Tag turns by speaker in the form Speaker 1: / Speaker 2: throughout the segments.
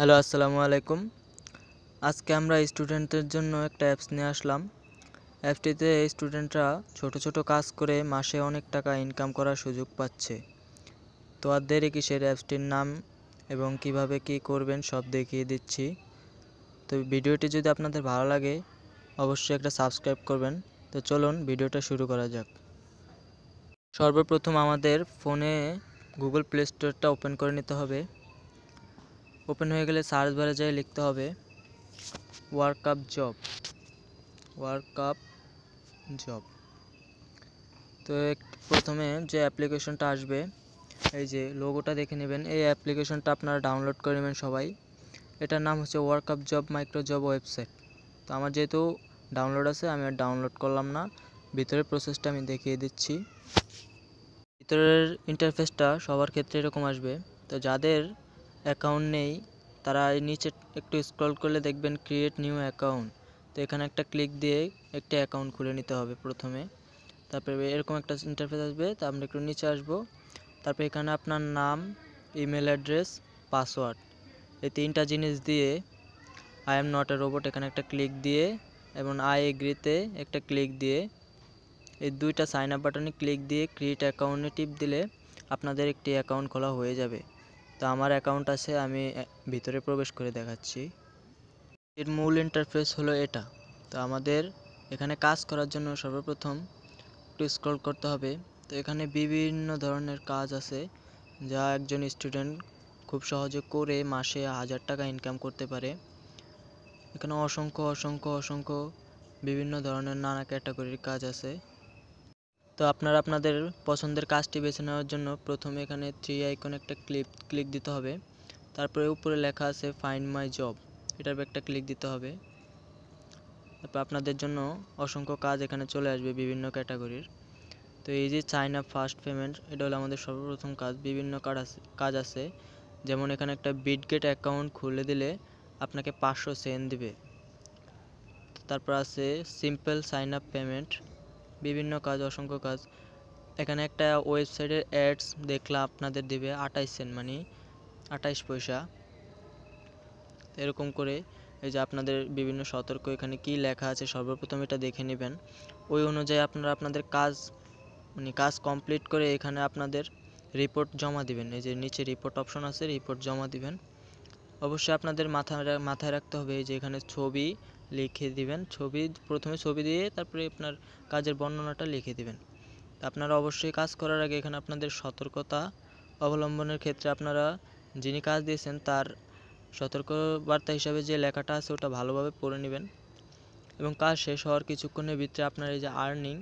Speaker 1: Hello, আসসালামু আলাইকুম। আজকে আমরা স্টুডেন্টদের জন্য একটা অ্যাপস নিয়ে আসলাম। অ্যাপটিতে স্টুডেন্টরা ছোট ছোট কাজ করে মাসে অনেক টাকা ইনকাম করার সুযোগ পাচ্ছে। তো আর দেরি কিসের, অ্যাপসটির নাম এবং কিভাবে কি করবেন সব দেখিয়ে দিচ্ছি। তো ভিডিওটি যদি আপনাদের ভালো লাগে অবশ্যই একটা সাবস্ক্রাইব করবেন। তো চলুন ভিডিওটা শুরু করা যাক। সর্বপ্রথম আমাদের ফোনে গুগল প্লে স্টোরটা ওপেন করে নিতে হবে। ওপেন হয়ে গেলে সার্চ বারে যেয়ে লিখতে হবে ওয়ার্কআপ জব। তো প্রথমে যে অ্যাপ্লিকেশনটা আসবে, এই যে লোগোটা দেখে নেবেন, এই অ্যাপ্লিকেশনটা আপনারা ডাউনলোড করে নেবেন সবাই। এটার নাম হচ্ছে workup job micro job website. তো আমার যেহেতু ডাউনলোড আছে আমি আর ডাউনলোড করলাম না, ভিতরের প্রসেসটা আমি দেখিয়ে দিচ্ছি। ভিতরের ইন্টারফেসটা সবার ক্ষেত্রে এরকম আসবে। তো যাদের অ্যাকাউন্ট নেই তারা নিচে একটু স্ক্রল করলে দেখবেন ক্রিয়েট নিউ অ্যাকাউন্ট। তো এখানে একটা ক্লিক দিয়ে একটা অ্যাকাউন্ট খুলে নিতে হবে প্রথমে। তারপরে এরকম একটা ইন্টারফেস আসবে। তো আমরা একটু নিচে আসবো। তারপরে এখানে আপনার নাম, ইমেল অ্যাড্রেস, পাসওয়ার্ড, এই তিনটা জিনিস দিয়ে I am not a robot এখানে একটা ক্লিক দিয়ে এবং আই এগ্রিতে একটা ক্লিক দিয়ে এই দুইটা সাইন আপ বাটনে ক্লিক দিয়ে ক্রিয়েট অ্যাকাউন্টে টিপ দিলে আপনাদের একটি অ্যাকাউন্ট খোলা হয়ে যাবে। তো আমার অ্যাকাউন্ট আছে, আমি ভিতরে প্রবেশ করে দেখাচ্ছি। এর মূল ইন্টারফেস হলো এটা। তো আমাদের এখানে কাজ করার জন্য সর্বপ্রথম একটু স্ক্রল করতে হবে। তো এখানে বিভিন্ন ধরনের কাজ আছে যা একজন স্টুডেন্ট খুব সহজে করে মাসে 1000 টাকা ইনকাম করতে পারে। এখানে অসংখ্য অসংখ্য অসংখ্য বিভিন্ন ধরনের নানা ক্যাটাগরির কাজ আছে। তো আপনারা আপনাদের পছন্দের কাজটি বেছে নেওয়ার জন্য প্রথমে এখানে 3 আইকনে একটা ক্লিক দিতে হবে। তারপরে উপরে লেখা আছে ফাইন্ড মাই জব, এটার একটা ক্লিক দিতে হবে। তারপর আপনাদের জন্য অসংখ্য কাজ এখানে চলে আসবে বিভিন্ন ক্যাটাগরির। তো এই যে চাইনা ফার্স্ট পেমেন্ট, এটা হলো আমাদের সর্বপ্রথম কাজ। বিভিন্ন কাজ আছে, যেমন এখানে একটা বিটগেট অ্যাকাউন্ট খুলে দিলে আপনাকে 500 সেন্ট দিবে। তারপর আছে সিম্পল সাইন আপ পেমেন্ট, বিভিন্ন কাজ, অসংখ্য কাজ। এখানে একটা ওয়েবসাইটের অ্যাডস দেখলে আপনাদের দিবে 28 সেন্ট, মানে 28 পয়সা। এরকম করে এই যে আপনাদের বিভিন্ন সতর্ক এখানে কি লেখা আছে সর্বপ্রথম এটা দেখে নেবেন। ওই অনুযায়ী আপনারা আপনাদের কাজ কমপ্লিট করে এখানে আপনাদের রিপোর্ট জমা দিবেন। এই যে নিচে রিপোর্ট অপশন আছে, রিপোর্ট জমা দিবেন। অবশ্যই আপনাদের মাথায় রাখতে হবে যে এখানে ছবি লিখে দিবেন। প্রথমে ছবি দিয়ে তারপরে আপনার কাজের বর্ণনাটা লিখে দিবেন। আপনারা অবশ্যই কাজ করার আগে এখানে আপনাদের সতর্কতা অবলম্বনের ক্ষেত্রে আপনারা যিনি কাজ দিয়েছেন তার সতর্কবার্তা হিসাবে যে লেখাটা আছে ওটা ভালোভাবে পড়ে নেবেন। এবং কাজ শেষ হওয়ার কিছুক্ষণের ভিতরে আপনার এই যে আর্নিং,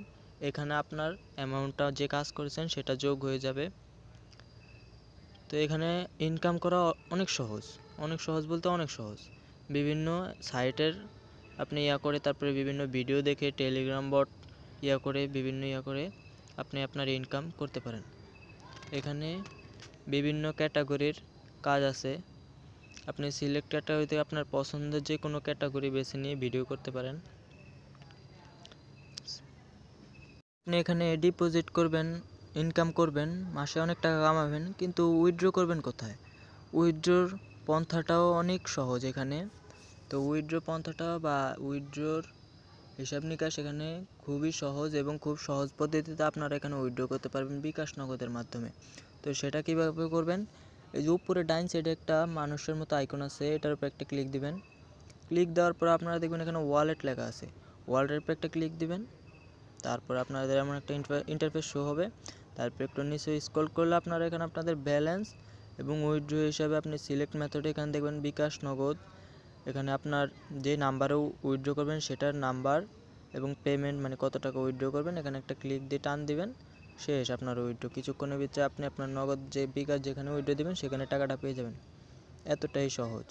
Speaker 1: এখানে আপনার অ্যামাউন্টটা যে কাজ করেছেন সেটা যোগ হয়ে যাবে। তো এখানে ইনকাম করা অনেক সহজ বলতে অনেক সহজ। বিভিন্ন সাইটের আপনি করে তারপরে বিভিন্ন ভিডিও দেখে টেলিগ্রাম বট করে বিভিন্ন করে আপনি আপনার ইনকাম করতে পারেন। এখানে বিভিন্ন ক্যাটাগরির কাজ আছে। আপনি সিলেক্ট ক্যাটাগরিতে আপনার পছন্দের যে কোনো ক্যাটাগরি বেছে নিয়ে ভিডিও করতে পারেন। আপনি এখানে ডিপোজিট করবেন, ইনকাম করবেন, মাসে অনেক টাকা কামাবেন, কিন্তু উইথড্র করবেন কোথায়? উইথড্রর পন্থাটাও অনেক সহজ এখানে। তো উইথড্র পন্থাটা বা উইথড্রর হিসাব নিকাশ এখানে খুবই সহজ এবং খুব সহজ পদ্ধতিতে আপনারা এখানে উইথড্র করতে পারবেন বিকাশ নগদের মাধ্যমে। তো সেটা কীভাবে করবেন? এই যে উপরে ডাইন সাইডে একটা মানুষের মতো আইকন আছে, এটার উপর একটা ক্লিক দিবেন। ক্লিক দেওয়ার পর আপনারা দেখবেন এখানে ওয়ালেট লেখা আছে, ওয়ালেটের উপর একটা ক্লিক দিবেন। তারপর আপনাদের এমন একটা ইন্টারফেস শো হবে। তারপর একটু নিচে স্ক্রল করলে আপনারা এখানে আপনাদের ব্যালেন্স এবং উইথড্র হিসাবে আপনি সিলেক্ট মেথডে এখানে দেখবেন বিকাশ নগদ। এখানে আপনার যে নাম্বারে উইথড্র করবেন সেটার নাম্বার এবং পেমেন্ট, মানে কত টাকা উইথড্র করবেন, এখানে একটা ক্লিক দিয়ে টান দিবেন। শেষ আপনার উইথড্র। কিছুক্ষণের ভিতরে আপনি আপনার নগদ যে বিকাশ যেখানে উইথড্র দিবেন সেখানে টাকাটা পেয়ে যাবেন। এতটাই সহজ।